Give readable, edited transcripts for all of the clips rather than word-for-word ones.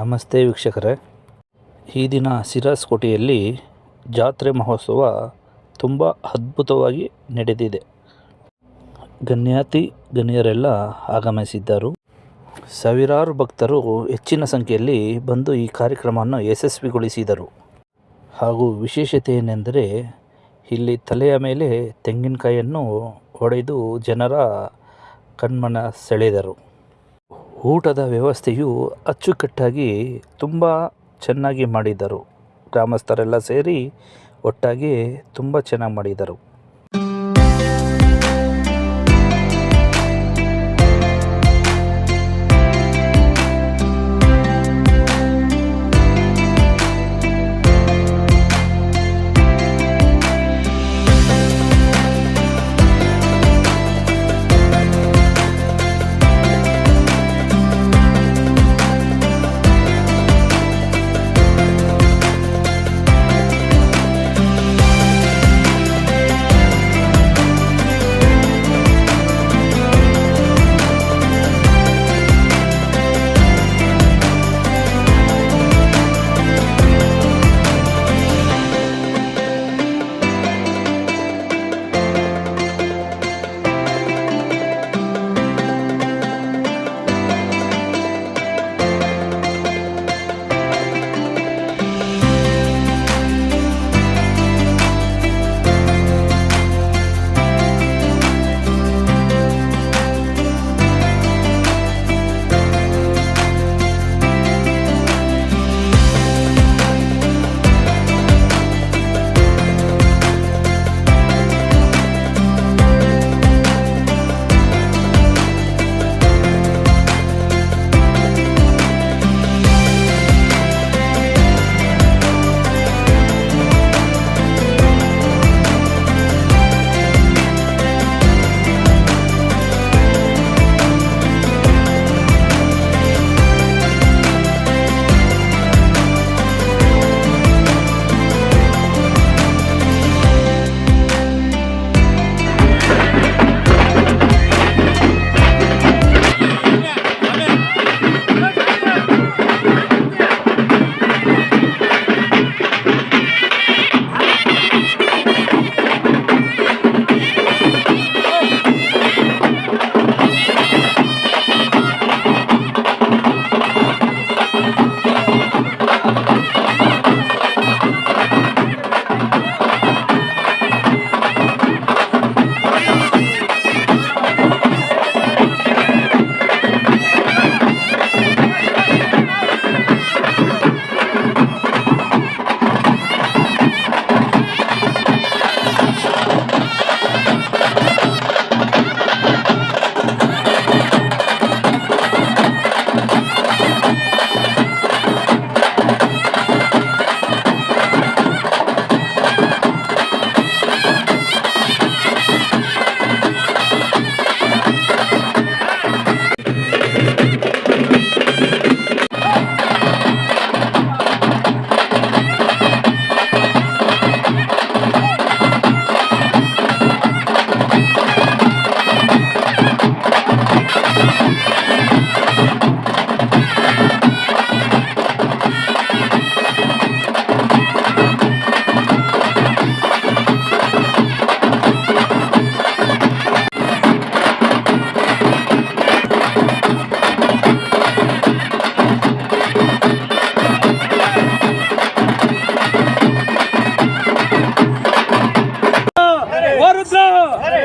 ನಮಸ್ತೆ ವೀಕ್ಷಕರೇ, ಈ ದಿನ ಸಿರಾಸ್ಕೋಟೆಯಲ್ಲಿ ಜಾತ್ರೆ ಮಹೋತ್ಸವ ತುಂಬ ಅದ್ಭುತವಾಗಿ ನಡೆದಿದೆ. ಗಣ್ಯಾತಿ ಗಣ್ಯರೆಲ್ಲ ಆಗಮಿಸಿದ್ದರು. ಸಾವಿರಾರು ಭಕ್ತರು ಹೆಚ್ಚಿನ ಸಂಖ್ಯೆಯಲ್ಲಿ ಬಂದು ಈ ಕಾರ್ಯಕ್ರಮವನ್ನು ಯಶಸ್ವಿಗೊಳಿಸಿದರು. ಹಾಗೂ ವಿಶೇಷತೆ ಏನೆಂದರೆ ಇಲ್ಲಿ ತಲೆಯ ಮೇಲೆ ತೆಂಗಿನಕಾಯಿಯನ್ನು ಹೊಡೆದು ಜನರ ಕಣ್ಮನ ಸೆಳೆದರು. ಊಟದ ವ್ಯವಸ್ಥೆಯು ಅಚ್ಚುಕಟ್ಟಾಗಿ ತುಂಬ ಚೆನ್ನಾಗಿ ಮಾಡಿದರು. ಗ್ರಾಮಸ್ಥರೆಲ್ಲ ಸೇರಿ ಒಟ್ಟಾಗಿ ತುಂಬ ಚೆನ್ನಾಗಿ ಮಾಡಿದರು.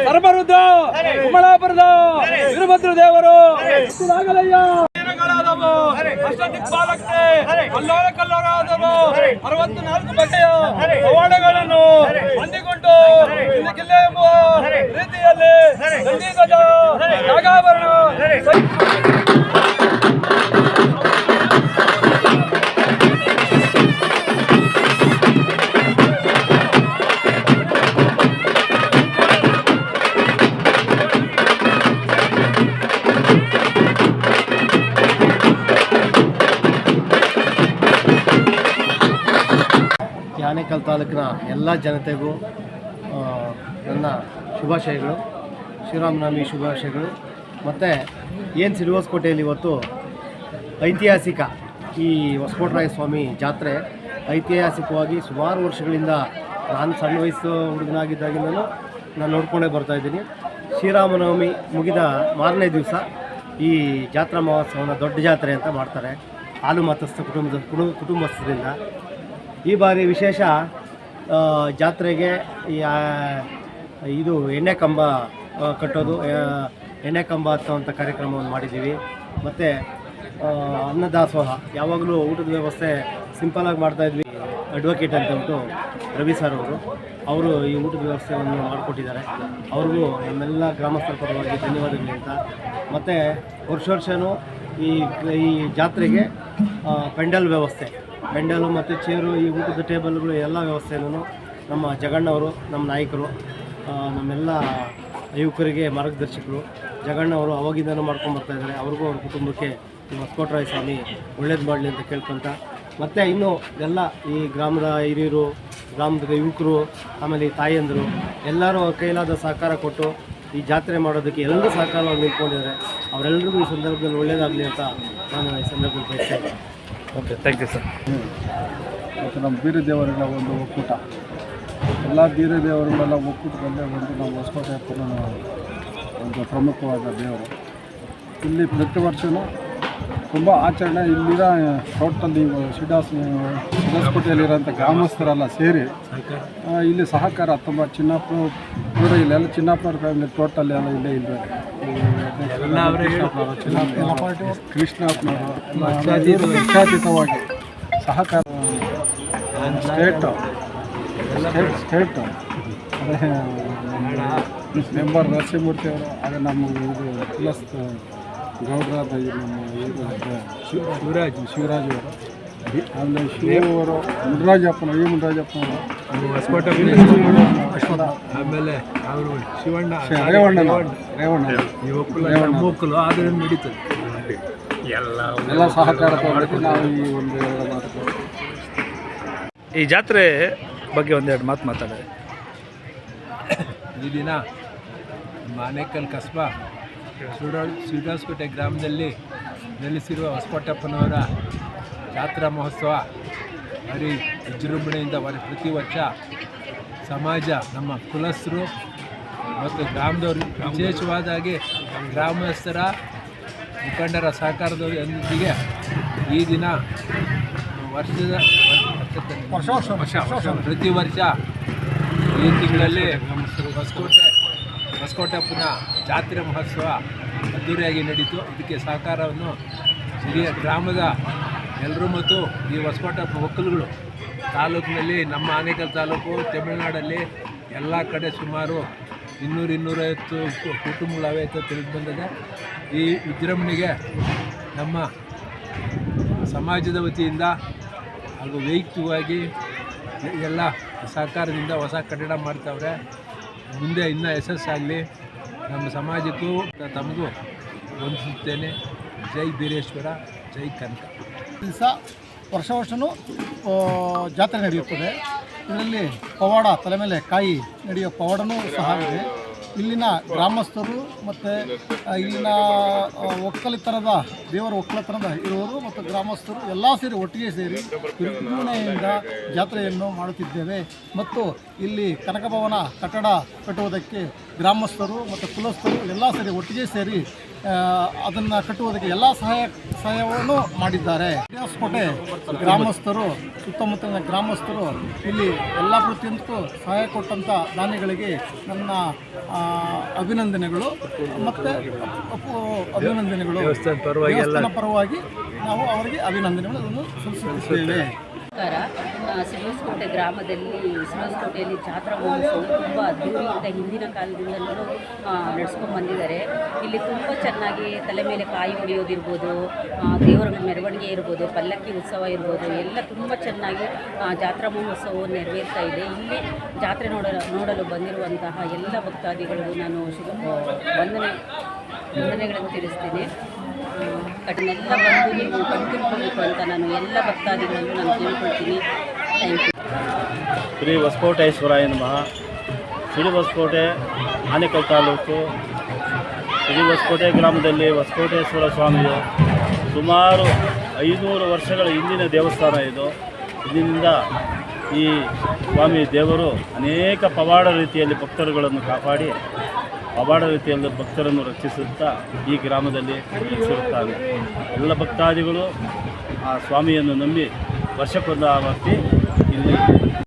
ಸರ್ಬರುದ್ಧ ಕುಮಲಾಪುರದ ವೀರಭದ್ರ ದೇವರು ಅಷ್ಟದಿಕ್ಪಾಲಕರೇ ಕಲ್ಲೋರ ಕಲ್ಲೋರಾದರು 64 ಬಗೆಯ ಪವಾಡಗಳನ್ನು ಹೊಂದಿಕೊಂಡು ಕಿಲ್ಲೆ ಎಂಬ ರೀತಿಯಲ್ಲಿ ದಂಡಿಗಜ ನಾಗಾಭರಣ ಆನೇಕಲ್ ತಾಲೂಕಿನ ಎಲ್ಲ ಜನತೆಗೂ ನನ್ನ ಶುಭಾಶಯಗಳು, ಶ್ರೀರಾಮನವಮಿ ಶುಭಾಶಯಗಳು. ಮತ್ತು ಏನು ಸಿಲ್ವರ್ಸ್ಕೋಟೆಯಲ್ಲಿ ಇವತ್ತು ಐತಿಹಾಸಿಕ ಈ ಹೊಸಕೋಟರಾಯ ಸ್ವಾಮಿ ಜಾತ್ರೆ ಐತಿಹಾಸಿಕವಾಗಿ ಸುಮಾರು ವರ್ಷಗಳಿಂದ ನಾನು ಸಣ್ಣ ವಯಸ್ಸು ಹುಡುಗನಾಗಿದ್ದಾಗಿಂದಲೂ ನಾನು ನೋಡ್ಕೊಂಡೇ ಬರ್ತಾಯಿದ್ದೀನಿ. ಶ್ರೀರಾಮನವಮಿ ಮುಗಿದ ಮಾರನೇ ದಿವಸ ಈ ಜಾತ್ರಾ ಮಹೋತ್ಸವನ ದೊಡ್ಡ ಜಾತ್ರೆ ಅಂತ ಮಾಡ್ತಾರೆ ಹಾಲು ಮತಸ್ಥ ಕುಟುಂಬಸ್ಥರಿಂದ. ಈ ಬಾರಿ ವಿಶೇಷ ಜಾತ್ರೆಗೆ ಇದು ಎಣ್ಣೆ ಕಂಬ ಕಟ್ಟೋದು, ಎಣ್ಣೆ ಕಂಬ ಹತ್ತುವಂಥ ಕಾರ್ಯಕ್ರಮವನ್ನು ಮಾಡಿದ್ದೀವಿ. ಮತ್ತು ಅನ್ನದಾಸೋಹ, ಯಾವಾಗಲೂ ಊಟದ ವ್ಯವಸ್ಥೆ ಸಿಂಪಲಾಗಿ ಮಾಡ್ತಾಯಿದ್ವಿ. ಅಡ್ವೊಕೇಟ್ ಅಂತ ಉಂಟು ರವಿ ಸರ್ ಅವರು ಈ ಊಟದ ವ್ಯವಸ್ಥೆಯನ್ನು ಮಾಡಿಕೊಟ್ಟಿದ್ದಾರೆ. ಅವ್ರಿಗೂ ನಮ್ಮೆಲ್ಲ ಗ್ರಾಮಸ್ಥರ ಪರವಾಗಿ ಧನ್ಯವಾದಗಳು ಅಂತ. ಮತ್ತು ವರ್ಷವೂ ಈ ಜಾತ್ರೆಗೆ ಪೆಂಡಲ್ ವ್ಯವಸ್ಥೆ, ಪೆಂಡಲು ಮತ್ತು ಚೇರು, ಈ ಊಟದ ಟೇಬಲ್ಗಳು ಎಲ್ಲ ವ್ಯವಸ್ಥೆನೂ ನಮ್ಮ ಜಗಣ್ಣವರು, ನಮ್ಮ ನಾಯಕರು, ನಮ್ಮೆಲ್ಲ ಯುವಕರಿಗೆ ಮಾರ್ಗದರ್ಶಕರು ಜಗಣ್ಣವರು ಅವಾಗಿಂದನೂ ಮಾಡ್ಕೊಂಬರ್ತಾಯಿದ್ದಾರೆ. ಅವ್ರಿಗೂ ಅವ್ರ ಕುಟುಂಬಕ್ಕೆ ಈ ಹೊಸಕೋಟರಾಯ ಸ್ವಾಮಿ ಒಳ್ಳೇದು ಮಾಡಲಿ ಅಂತ ಕೇಳ್ಕೊತ, ಮತ್ತು ಇನ್ನೂ ಎಲ್ಲ ಈ ಗ್ರಾಮದ ಹಿರಿಯರು, ಗ್ರಾಮದ ಯುವಕರು, ಆಮೇಲೆ ಈ ತಾಯಂದರು ಎಲ್ಲರೂ ಅವ್ರ ಕೈಲಾದ ಸಹಕಾರ ಕೊಟ್ಟು ಈ ಜಾತ್ರೆ ಮಾಡೋದಕ್ಕೆ ಎಲ್ಲರೂ ಸಹಕಾರವಾಗಿ ನಿಂತ್ಕೊಂಡಿದ್ದಾರೆ. ಅವರೆಲ್ಲರಿಗೂ ಈ ಸಂದರ್ಭದಲ್ಲಿ ಒಳ್ಳೆಯದಾಗಲಿ ಅಂತ ನಾನು ಈ ಸಂದರ್ಭದಲ್ಲಿ ಬಯಸ್ತೇನೆ. Okay, thank you sir. ಮತ್ತು ನಮ್ಮ ಬೀರ ದೇವರುಗಳ ಒಂದು ಒಕ್ಕೂಟ, ಎಲ್ಲ ಬೀರ ದೇವರುಗಳೆಲ್ಲ ಒಕ್ಕೂಟದಲ್ಲೇ ಒಂದು ನಮ್ಮ ಹೊಸಕೋಟೆ ಒಂದು ಪ್ರಮುಖವಾದ ದೇವರು. ಇಲ್ಲಿ ಪ್ರತಿ ವರ್ಷವೂ ತುಂಬ ಆಚರಣೆ. ಇಲ್ಲಿರೋ ಟೋಟಲ್ ಶಿಡಾಸ್ಕೋಟೆಯಲ್ಲಿರೋಂಥ ಗ್ರಾಮಸ್ಥರೆಲ್ಲ ಸೇರಿ ಇಲ್ಲಿ ಸಹಕಾರ ತುಂಬ ಚಿನ್ನಪ್ಪನವ್ರು ಇಲ್ಲೆಲ್ಲ ಚಿನ್ನಪ್ಪನವ್ರ ಫ್ಯಾಮಿಲಿ ಟೋಟಲ್ ಎಲ್ಲ ಇಲ್ಲೇ ಇದ್ದಾರೆ. ಕೃಷ್ಣಪ್ಪನವರು ವಿಚಾತೀತವಾಗಿ ಸಹಕಾರ ಸ್ಟೇಟು ಅದೇ ಮೆಂಬರ್ ನರಸಿಂಹಮೂರ್ತಿ ಅವರು, ಅದೇ ನಮ್ಮ ಇದು ಪ್ಲಸ್ ಗೌಡ್ರಾದ ನಮ್ಮ ಇದು ಶಿವರಾಜ್ ಅವರು, ಆಮೇಲೆ ಶಿವರು ಮುನ್ರಾಜಪ್ಪನವರು, ಆಮೇಲೆ ಅವರು ಶಿವಣ್ಣ ರೇವಣ್ಣ ನಡೀತದೆ ಎಲ್ಲ ಸಹಕಾರ ತಗೊಳ್ಳಿಕ್ಕೆ ನಾವು ಈ ಒಂದು ಮಾತು. ಈ ಜಾತ್ರೆ ಬಗ್ಗೆ ಒಂದೆರಡು ಮಾತು ಮಾತಾಡಿದೆ. ಈ ದಿನ ಆನೇಕಲ್ ಕಸ್ಬಾ ಶಿವದಾಸ್ಕೋಟೆ ಗ್ರಾಮದಲ್ಲಿ ನೆಲೆಸಿರುವ ಹೊಸಕೋಟಪ್ಪನವರ ಜಾತ್ರಾ ಮಹೋತ್ಸವ ಭಾರಿ ವಿಜೃಂಭಣೆಯಿಂದ ಪ್ರತಿ ವರ್ಷ ಸಮಾಜ, ನಮ್ಮ ಕುಲಸ್ಥರು ಮತ್ತು ಗ್ರಾಮದವರು, ವಿಶೇಷವಾದಾಗಿ ಗ್ರಾಮಸ್ಥರ ಮುಖಂಡರ ಸಹಕಾರದೊಂದಿಗೆ ಈ ದಿನ ಪ್ರತಿ ವರ್ಷ ಈ ತಿಂಗಳಲ್ಲಿ ಹೊಸಕೋಟಪ್ಪನ ಜಾತ್ರೆ ಮಹೋತ್ಸವ ಅದ್ದೂರಿಯಾಗಿ ನಡೀತು. ಇದಕ್ಕೆ ಸಹಕಾರವನ್ನು ಹಿರಿಯ ಗ್ರಾಮದ ಎಲ್ಲರೂ ಮತ್ತು ಈ ಹೊಸಕೋಟಪ್ಪ ಒಕ್ಕಲುಗಳು ತಾಲೂಕಿನಲ್ಲಿ, ನಮ್ಮ ಆನೇಕಲ್ ತಾಲೂಕು, ತಮಿಳುನಾಡಲ್ಲಿ ಎಲ್ಲ ಕಡೆ ಸುಮಾರು 200-250 ಕುಟುಂಬಗಳವೆ ಅಂತ ತಿಳಿದು ಬಂದಿದೆ. ಈ ವಿಜೃಂಭಣೆಗೆ ನಮ್ಮ ಸಮಾಜದ ವತಿಯಿಂದ ಹಾಗೂ ವೈಯಕ್ತಿಕವಾಗಿ ಎಲ್ಲ ಸಹಕಾರದಿಂದ ಹೊಸ ಕಟ್ಟಡ ಮಾಡ್ತಾವ್ರೆ. ಮುಂದೆ ಇನ್ನೂ ಯಶಸ್ಸಾಗಲಿ, ನಮ್ಮ ಸಮಾಜಕ್ಕೂ ತಮಗೂ ವಂದಿಸುತ್ತೇನೆ. ಜೈ ಬೀರೇಶ್ವರ, ಜೈ ಕನಕ. ದಿವಸ ವರ್ಷವೂ ಜಾತ್ರೆ ನಡೆಯುತ್ತದೆ. ಇದರಲ್ಲಿ ಪವಾಡ, ತಲೆ ಮೇಲೆ ಕಾಯಿ ನಡೆಯೋ ಪವಾಡನೂ ಸಹ ಇದೆ. ಇಲ್ಲಿನ ಗ್ರಾಮಸ್ಥರು ಮತ್ತು ಇಲ್ಲಿನ ಒಕ್ಕಲಿತನದ ದೇವರ ಒಕ್ಕಲಿತನದ ಇರುವವರು ಮತ್ತು ಗ್ರಾಮಸ್ಥರು ಎಲ್ಲ ಸೇರಿ ಒಟ್ಟಿಗೆ ಸೇರಿ ವಿಜೃಂಭಣೆಯಿಂದ ಜಾತ್ರೆಯನ್ನು ಮಾಡುತ್ತಿದ್ದೇವೆ. ಮತ್ತು ಇಲ್ಲಿ ಕನಕ ಭವನ ಕಟ್ಟಡ ಕಟ್ಟುವುದಕ್ಕೆ ಗ್ರಾಮಸ್ಥರು ಮತ್ತು ಕುಲಸ್ಥರು ಎಲ್ಲ ಸೇರಿ ಒಟ್ಟಿಗೆ ಸೇರಿ ಅದನ್ನು ಕಟ್ಟುವುದಕ್ಕೆ ಎಲ್ಲ ಸಹಾಯವನ್ನು ಮಾಡಿದ್ದಾರೆ. ಹೊಸಕೋಟೆ ಗ್ರಾಮಸ್ಥರು, ಸುತ್ತಮುತ್ತಲಿನ ಗ್ರಾಮಸ್ಥರು ಇಲ್ಲಿ ಎಲ್ಲ ಪ್ರತಿಯೊಂದಕ್ಕೂ ಸಹಾಯ ಕೊಟ್ಟಂಥ ದಾನಿಗಳಿಗೆ ನನ್ನ ಅಭಿನಂದನೆಗಳು ಮತ್ತು ಅಭಿನಂದನೆಗಳು. ದೇವಸ್ಥಾನ ಪರವಾಗಿ ನಾವು ಅವರಿಗೆ ಅಭಿನಂದನೆಗಳನ್ನು ಸಲ್ಲಿಸುತ್ತೇವೆ. ಸಿರೋಸ್ಕೋಟೆ ಗ್ರಾಮದಲ್ಲಿ, ಸಿರೋಸ್ಕೋಟೆಯಲ್ಲಿ ಜಾತ್ರಾ ಮಹೋತ್ಸವ ತುಂಬ ಅದ್ದೂರಿಯಿಂದ ಹಿಂದಿನ ಕಾಲದಿಂದಲೂ ನಡೆಸ್ಕೊಂಡು ಬಂದಿದ್ದಾರೆ. ಇಲ್ಲಿ ತುಂಬ ಚೆನ್ನಾಗಿ ತಲೆ ಮೇಲೆ ಕಾಯಿ ಹೊಡೆಯೋದಿರ್ಬೋದು, ದೇವರ ಮೆರವಣಿಗೆ ಇರ್ಬೋದು, ಪಲ್ಲಕ್ಕಿ ಉತ್ಸವ ಇರ್ಬೋದು, ಎಲ್ಲ ತುಂಬ ಚೆನ್ನಾಗಿ ಜಾತ್ರಾ ಮಹೋತ್ಸವ ನೆರವೇರ್ತಾ ಇದೆ. ಇಲ್ಲಿ ಜಾತ್ರೆ ನೋಡಲು ಬಂದಿರುವಂತಹ ಎಲ್ಲ ಭಕ್ತಾದಿಗಳಿಗೂ ನಾನು ವಂದನೆಗಳನ್ನು ತಿಳಿಸ್ತೀನಿ. ಅದನ್ನೆಲ್ಲ ಬಂದು ನೀವು ಕಣ್ತುಂಬಬೇಕು ಅಂತ ನಾನು ಎಲ್ಲ ಭಕ್ತಾದಿಗಳನ್ನು ನಾನು ಕೇಳ್ಕೊಳ್ತೀನಿ. Thank you. ಶ್ರೀ ಹೊಸಕೋಟೇಶ್ವರಾಯ ನಮಃ. ಶ್ರೀ ಹೊಸಕೋಟೆ ಆನೇಕಲ್ ತಾಲೂಕು ಶ್ರೀ ಹೊಸಕೋಟೆ ಗ್ರಾಮದಲ್ಲಿ ಹೊಸಕೋಟೇಶ್ವರ ಸ್ವಾಮಿಯು ಸುಮಾರು 500 ವರ್ಷಗಳ ಹಿಂದಿನ ದೇವಸ್ಥಾನ ಇದು. ಇದರಿಂದ ಈ ಸ್ವಾಮಿ ದೇವರು ಅನೇಕ ಪವಾಡ ರೀತಿಯಲ್ಲಿ ಭಕ್ತರುಗಳನ್ನು ಕಾಪಾಡಿ ಪವಾಡ ರೀತಿಯಲ್ಲಿ ಭಕ್ತರನ್ನು ರಕ್ಷಿಸುತ್ತಾ ಈ ಗ್ರಾಮದಲ್ಲಿ ನೆಲೆಸಿರುತ್ತಾನೆ. ಎಲ್ಲ ಭಕ್ತಾದಿಗಳು ಆ ಸ್ವಾಮಿಯನ್ನು ನಂಬಿ ವರ್ಷಕ್ಕೊಂದು ಆವರ್ತಿ ಇಲ್ಲಿ